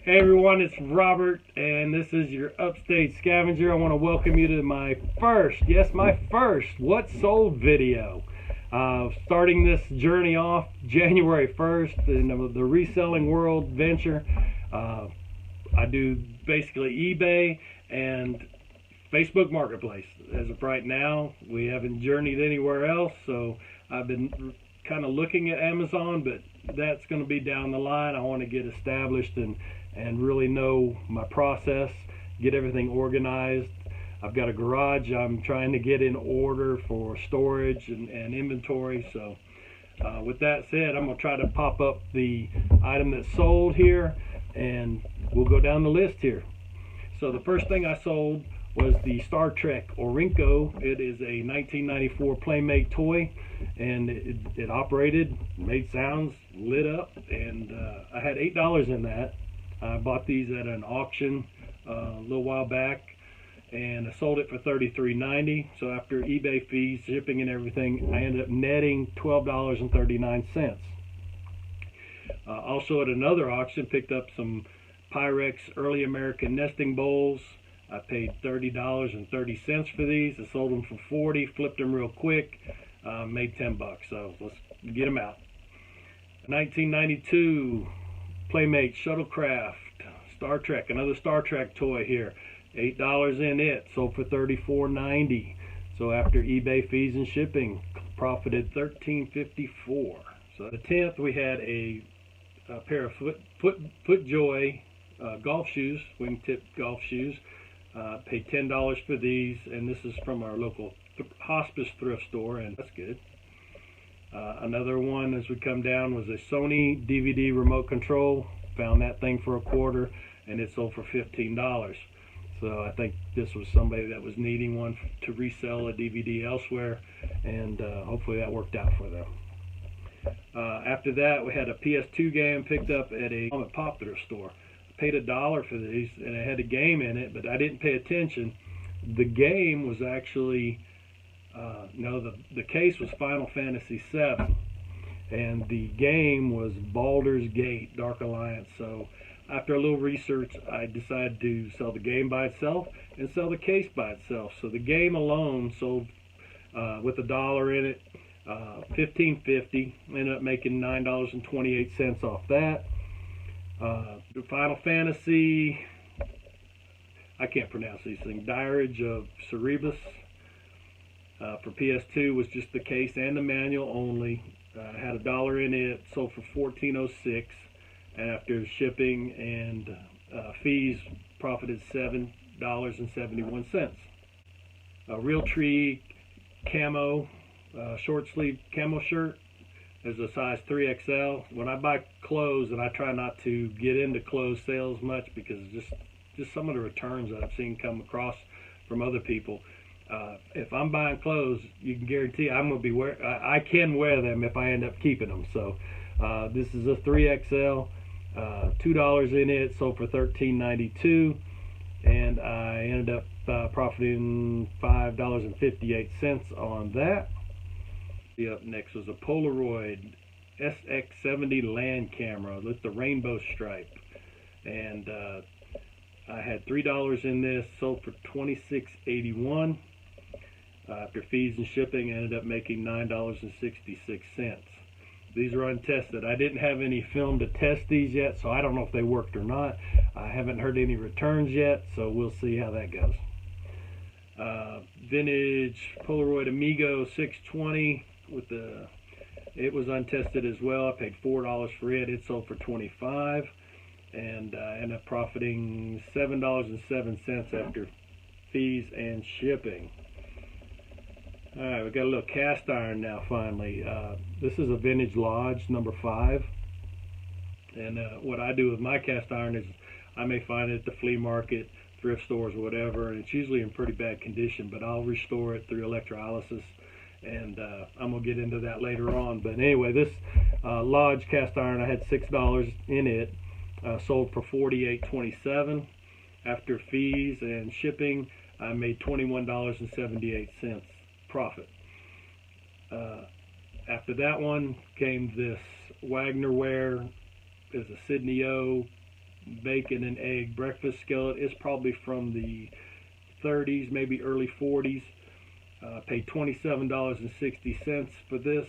Hey everyone, it's Robert, and this is your Upstate Scavenger. I want to welcome you to my first, yes, my first What Sold video. Starting this journey off January 1st in the reselling world venture. I do basically eBay and Facebook Marketplace. As of right now, we haven't journeyed anywhere else, so I've been kind of looking at Amazon, but that's going to be down the line. I want to get established and really know my process, get everything organized. I've got a garage I'm trying to get in order for storage and inventory. So with that said, I'm going to try to pop up the item that's sold here, and we'll go down the list here. So the first thing I sold was the Star Trek Orinco. It is a 1994 Playmate toy, and it operated, made sounds, lit up, and I had $8 in that. I bought these at an auction a little while back, and I sold it for $33.90. So after eBay fees, shipping, and everything, I ended up netting $12.39. Also at another auction, picked up some Pyrex Early American nesting bowls. I paid $30.30 for these. I sold them for $40, flipped them real quick, made $10. So let's get them out. 1992 Playmate Shuttlecraft Star Trek, another Star Trek toy here. $8 in it, sold for $34.90. So after eBay fees and shipping, profited $13.54. So the 10th, we had a pair of FootJoy golf shoes, wingtip golf shoes. Paid $10 for these, and this is from our local hospice thrift store, and that's good. Another one as we come down was a Sony DVD remote control. Found that thing for $25, and it sold for $15. So I think this was somebody that was needing one to resell a DVD elsewhere, and hopefully that worked out for them. After that, we had a PS2 game picked up at a mom and pop thrift store. Paid $1 for these, and it had a game in it, but I didn't pay attention. The game was actually the case was Final Fantasy VII, and the game was Baldur's Gate Dark Alliance. So after a little research, I decided to sell the game by itself and sell the case by itself. So the game alone sold with $1 in it, $15.50. Ended up making $9.28 off that. The Final Fantasy, I can't pronounce these things, Diarage of Cerebus, for PS2 was just the case and the manual only. Had $1 in it, sold for $14.06, and after shipping and fees, profited $7.71. A Realtree camo, short sleeve camo shirt. There's a size 3XL. When I buy clothes, and I try not to get into clothes sales much because just some of the returns that I've seen come across from other people. If I'm buying clothes, you can guarantee I'm going to be I can wear them if I end up keeping them. So this is a 3XL, $2 in it, sold for $13.92, and I ended up profiting $5.58 on that. Up next was a Polaroid SX70 land camera with the rainbow stripe, and I had $3 in this, sold for $26.81. After fees and shipping, I ended up making $9.66. These are untested. I didn't have any film to test these yet, so I don't know if they worked or not. I haven't heard any returns yet, so we'll see how that goes. Vintage Polaroid Amigo 620 it was untested as well. I paid $4 for it. It sold for $25, and I ended up profiting $7.07 after fees and shipping. All right, we got a little cast iron now. Finally, this is a Vintage Lodge number 5, and what I do with my cast iron is I may find it at the flea market, thrift stores, whatever, and it's usually in pretty bad condition, but I'll restore it through electrolysis, and I'm gonna get into that later on. But anyway, this Lodge cast iron, I had $6 in it, sold for $48.27. After fees and shipping, I made $21.78 profit. After that one came this Wagner ware. Is a Sydney O bacon and egg breakfast skillet. It's probably from the 30s, maybe early 40s. Paid $27.60 for this,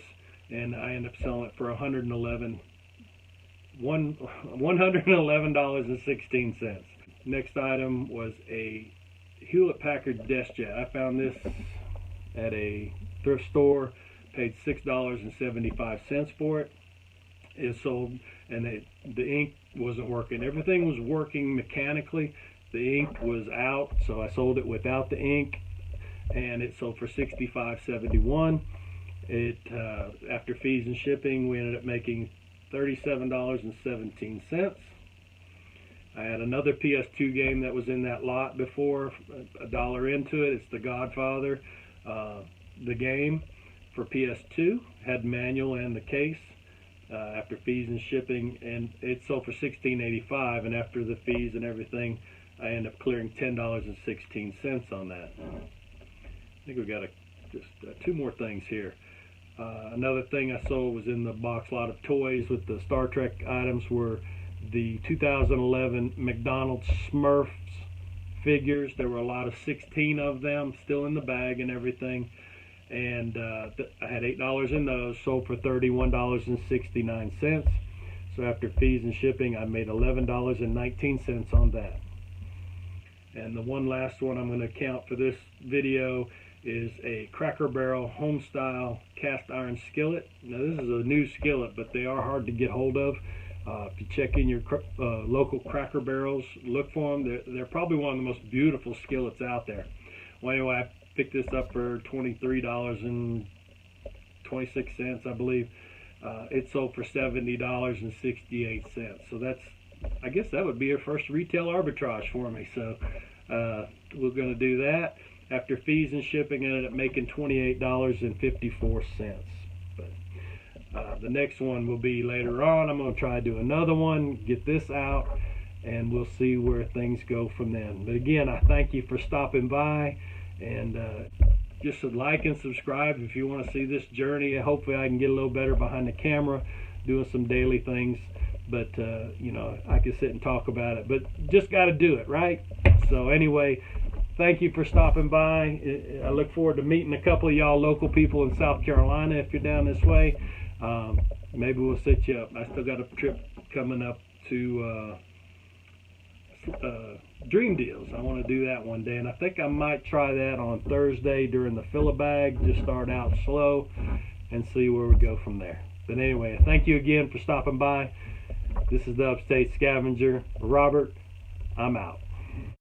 and I ended up selling it for $111.16. Next item was a Hewlett-Packard desk jet. I found this at a thrift store, paid $6.75 for it. It sold, and the ink wasn't working. Everything was working mechanically. The ink was out, so I sold it without the ink, and it sold for $65.71. It after fees and shipping, we ended up making $37.17. I had another PS2 game that was in that lot before, $1 into it. It's The Godfather, the game for PS2. Had manual and the case. After fees and shipping, and it sold for $16.85, and after the fees and everything, I ended up clearing $10.16 on that. I think we got just two more things here. Another thing I sold was in the box lot of toys with the Star Trek items were the 2011 McDonald's Smurfs figures. There were a lot of 16 of them still in the bag and everything. And I had $8 in those, sold for $31.69. So after fees and shipping, I made $11.19 on that. And the one last one I'm going to count for this video is a Cracker Barrel home style cast iron skillet. Now this is a new skillet, but they are hard to get hold of. If you check in your local Cracker Barrels, look for them. They're probably one of the most beautiful skillets out there. Well, anyway, I picked this up for $23.26, I believe. It sold for $70.68. So I guess that would be a first retail arbitrage for me. So we're going to do that. After fees and shipping, I ended up making $28.54. But the next one will be later on. I'm going to try to do another one, get this out, and we'll see where things go from then. But again, I thank you for stopping by. And just like and subscribe if you want to see this journey. Hopefully I can get a little better behind the camera, doing some daily things. But, you know, I can sit and talk about it. But just got to do it, right? So anyway, thank you for stopping by. I look forward to meeting a couple of y'all local people in South Carolina if you're down this way. Maybe we'll set you up. I still got a trip coming up to Dream Deals. I want to do that one day, and I think I might try that on Thursday during the fill-a-bag. Just start out slow and see where we go from there. But anyway, thank you again for stopping by. This is the Upstate Scavenger. Robert, I'm out.